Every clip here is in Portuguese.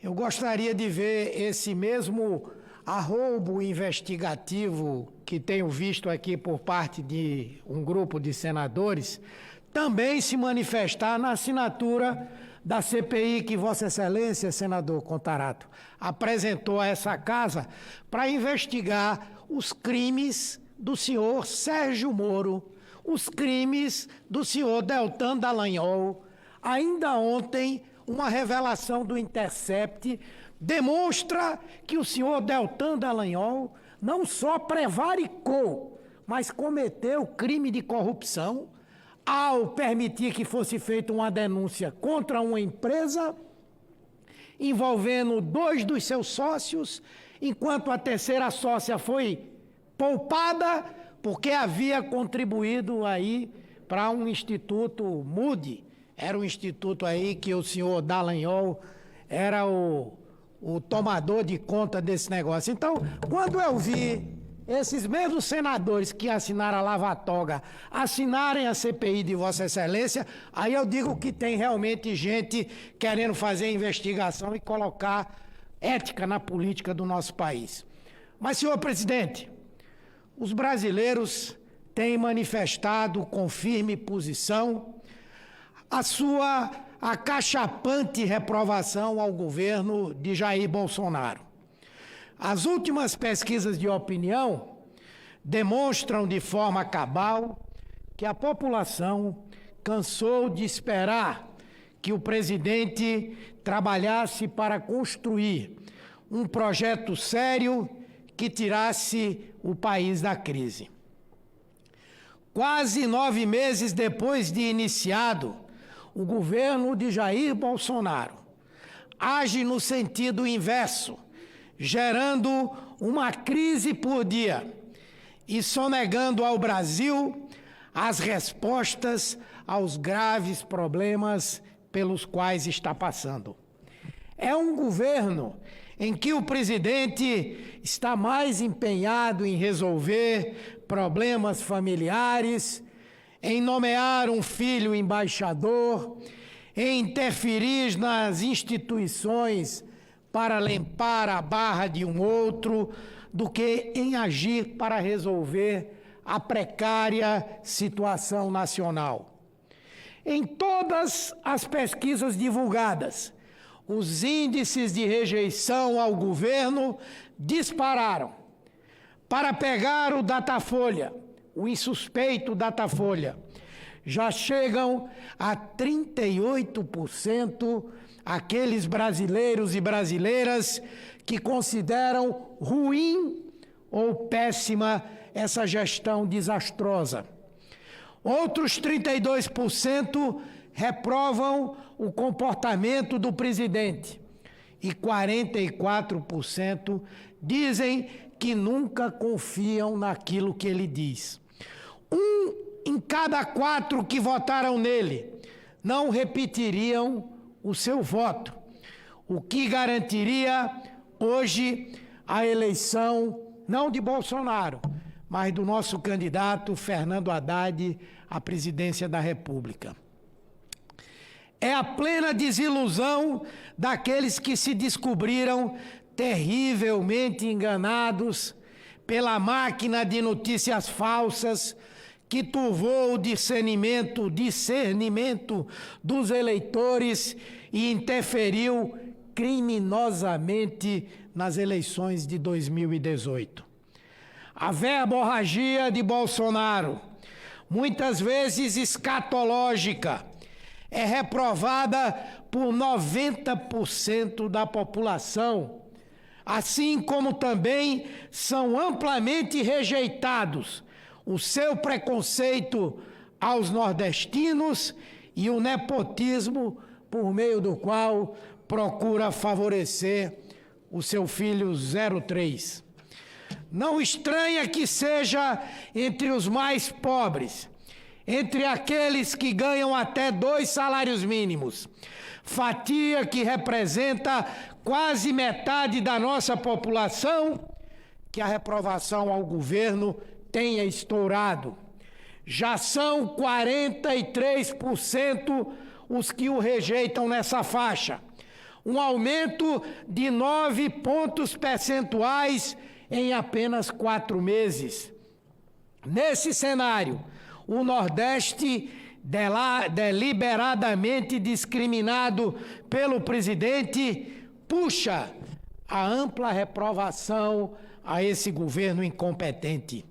Eu gostaria de ver esse mesmo arroubo investigativo que tenho visto aqui por parte de um grupo de senadores também se manifestar na assinatura da CPI que Vossa Excelência, senador Contarato, apresentou a essa casa para investigar os crimes do senhor Sérgio Moro, os crimes do senhor Deltan Dallagnol. Ainda ontem, uma revelação do Intercept demonstra que o senhor Deltan Dallagnol não só prevaricou, mas cometeu crime de corrupção ao permitir que fosse feita uma denúncia contra uma empresa envolvendo 2 dos seus sócios, enquanto a terceira sócia foi poupada porque havia contribuído aí para um instituto Moody. Era um instituto aí que o senhor Dallagnol era o tomador de conta desse negócio. Então, quando eu vi esses mesmos senadores que assinaram a lava-toga assinarem a CPI de Vossa Excelência, aí eu digo que tem realmente gente querendo fazer investigação e colocar ética na política do nosso país. Mas, senhor presidente, os brasileiros têm manifestado com firme posição a sua acachapante reprovação ao governo de Jair Bolsonaro. As últimas pesquisas de opinião demonstram de forma cabal que a população cansou de esperar que o presidente trabalhasse para construir um projeto sério que tirasse o país da crise. Quase 9 meses depois de iniciado, o governo de Jair Bolsonaro age no sentido inverso, gerando uma crise por dia e sonegando ao Brasil as respostas aos graves problemas pelos quais está passando. É um governo em que o presidente está mais empenhado em resolver problemas familiares, em nomear um filho embaixador, em interferir nas instituições para limpar a barra de um outro, do que em agir para resolver a precária situação nacional. Em todas as pesquisas divulgadas, os índices de rejeição ao governo dispararam. Para pegar o Datafolha, o insuspeito Datafolha, já chegam a 38% aqueles brasileiros e brasileiras que consideram ruim ou péssima essa gestão desastrosa. Outros 32% reprovam o comportamento do presidente e 44% dizem que nunca confiam naquilo que ele diz. 1 em cada 4 que votaram nele não repetiriam o seu voto, o que garantiria hoje a eleição não de Bolsonaro, mas do nosso candidato Fernando Haddad à presidência da República. É a plena desilusão daqueles que se descobriram terrivelmente enganados pela máquina de notícias falsas que turvou o discernimento dos eleitores e interferiu criminosamente nas eleições de 2018. A verborragia de Bolsonaro, muitas vezes escatológica, é reprovada por 90% da população, assim como também são amplamente rejeitados o seu preconceito aos nordestinos e o nepotismo por meio do qual procura favorecer o seu filho 03. Não estranha que seja entre os mais pobres, entre aqueles que ganham até 2 salários mínimos, fatia que representa quase metade da nossa população, que a reprovação ao governo tenha estourado. Já são 43% os que o rejeitam nessa faixa, um aumento de 9 pontos percentuais em apenas 4 meses. Nesse cenário, o Nordeste, deliberadamente discriminado pelo presidente, puxa a ampla reprovação a esse governo incompetente.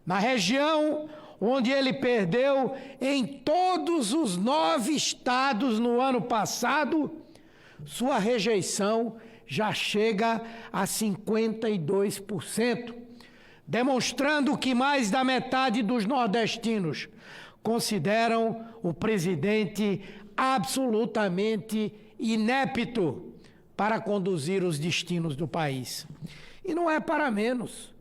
Na região onde ele perdeu em todos os 9 estados no ano passado, sua rejeição já chega a 52%, demonstrando que mais da metade dos nordestinos consideram o presidente absolutamente inepto para conduzir os destinos do país. E não é para menos.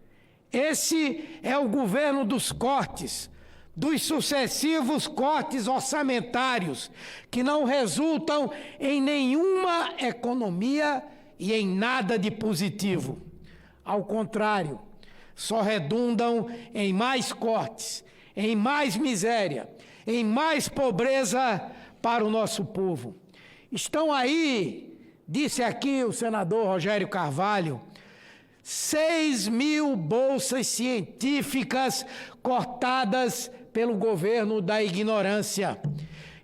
Esse é o governo dos cortes, dos sucessivos cortes orçamentários, que não resultam em nenhuma economia e em nada de positivo. Ao contrário, só redundam em mais cortes, em mais miséria, em mais pobreza para o nosso povo. Estão aí, disse aqui o senador Rogério Carvalho, 6.000 bolsas científicas cortadas pelo governo da ignorância.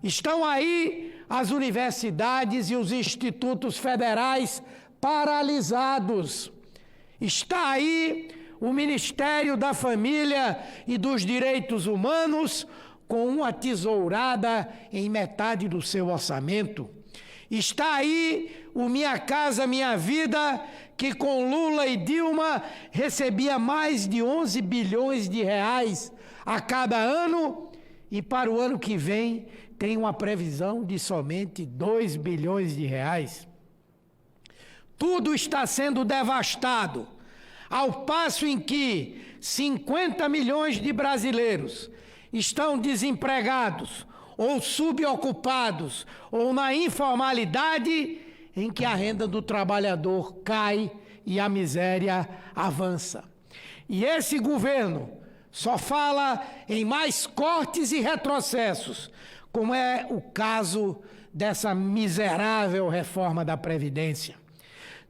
Estão aí as universidades e os institutos federais paralisados. Está aí o Ministério da Família e dos Direitos Humanos com uma tesourada em metade do seu orçamento. Está aí o Minha Casa Minha Vida, que com Lula e Dilma recebia mais de 11 bilhões de reais a cada ano, e para o ano que vem tem uma previsão de somente 2 bilhões de reais. Tudo está sendo devastado, ao passo em que 50 milhões de brasileiros estão desempregados, ou subocupados, ou na informalidade, em que a renda do trabalhador cai e a miséria avança. E esse governo só fala em mais cortes e retrocessos, como é o caso dessa miserável reforma da Previdência.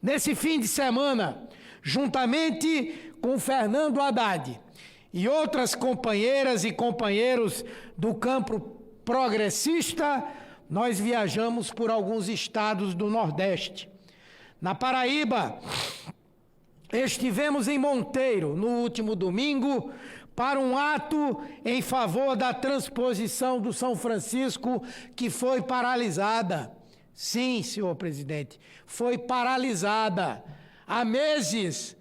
Nesse fim de semana, juntamente com Fernando Haddad e outras companheiras e companheiros do campo progressista, nós viajamos por alguns estados do Nordeste. Na Paraíba, estivemos em Monteiro, no último domingo, para um ato em favor da transposição do São Francisco, que foi paralisada. Sim, senhor presidente, foi paralisada. Há meses,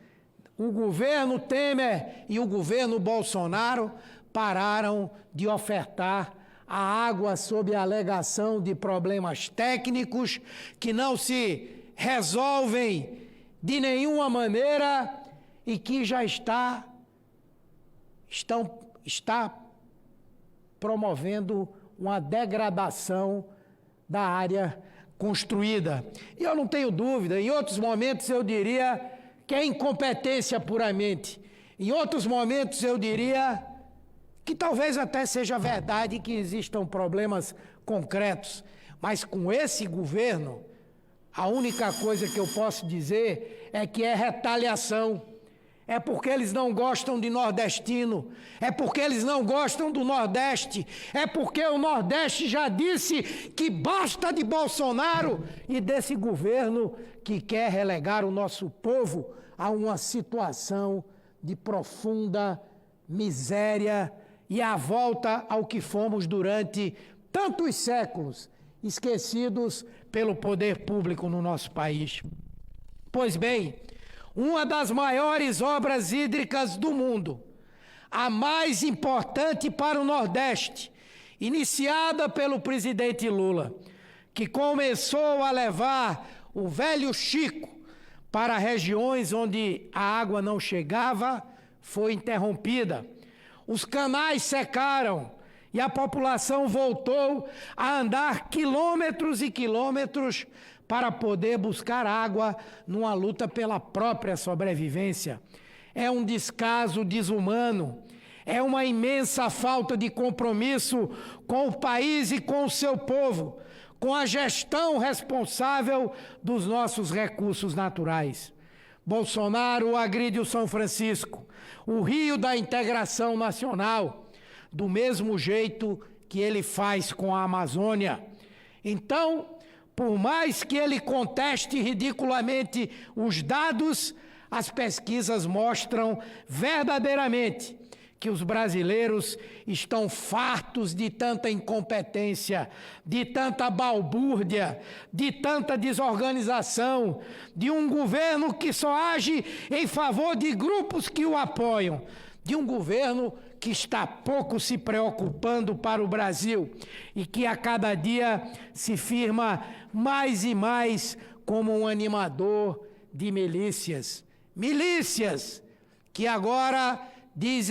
o governo Temer e o governo Bolsonaro pararam de ofertar a água sob a alegação de problemas técnicos que não se resolvem de nenhuma maneira e que já está promovendo uma degradação da área construída. E eu não tenho dúvida, em outros momentos eu diria que é incompetência puramente. Em outros momentos eu diria que talvez até seja verdade que existam problemas concretos, mas com esse governo, a única coisa que eu posso dizer é que é retaliação. É porque eles não gostam de nordestino, é porque eles não gostam do Nordeste, é porque o Nordeste já disse que basta de Bolsonaro e desse governo que quer relegar o nosso povo a uma situação de profunda miséria e a volta ao que fomos durante tantos séculos, esquecidos pelo poder público no nosso país. Pois bem, uma das maiores obras hídricas do mundo, a mais importante para o Nordeste, iniciada pelo presidente Lula, que começou a levar o velho Chico para regiões onde a água não chegava, foi interrompida. Os canais secaram e a população voltou a andar quilômetros e quilômetros para poder buscar água numa luta pela própria sobrevivência. É um descaso desumano, é uma imensa falta de compromisso com o país e com o seu povo, com a gestão responsável dos nossos recursos naturais. Bolsonaro agride o São Francisco, o rio da integração nacional, do mesmo jeito que ele faz com a Amazônia. Então, por mais que ele conteste ridiculamente os dados, as pesquisas mostram verdadeiramente que os brasileiros estão fartos de tanta incompetência, de tanta balbúrdia, de tanta desorganização, de um governo que só age em favor de grupos que o apoiam, de um governo que está pouco se preocupando para o Brasil e que a cada dia se firma mais e mais como um animador de milícias. Milícias que agora diz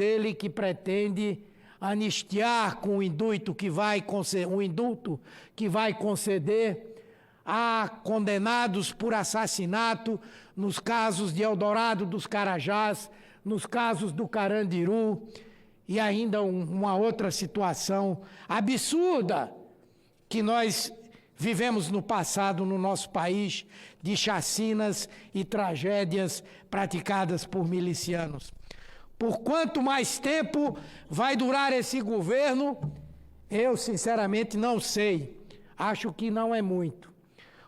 ele que pretende anistiar com o indulto que vai conceder a condenados por assassinato nos casos de Eldorado dos Carajás, nos casos do Carandiru e ainda uma outra situação absurda que nós vivemos no passado no nosso país, de chacinas e tragédias praticadas por milicianos. Por quanto mais tempo vai durar esse governo, eu sinceramente não sei. Acho que não é muito.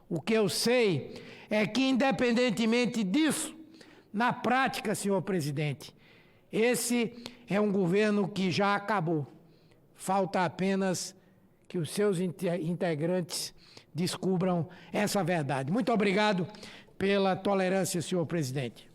O que eu sei é que, independentemente disso, na prática, senhor presidente, esse é um governo que já acabou. Falta apenas que os seus integrantes descubram essa verdade. Muito obrigado pela tolerância, senhor presidente.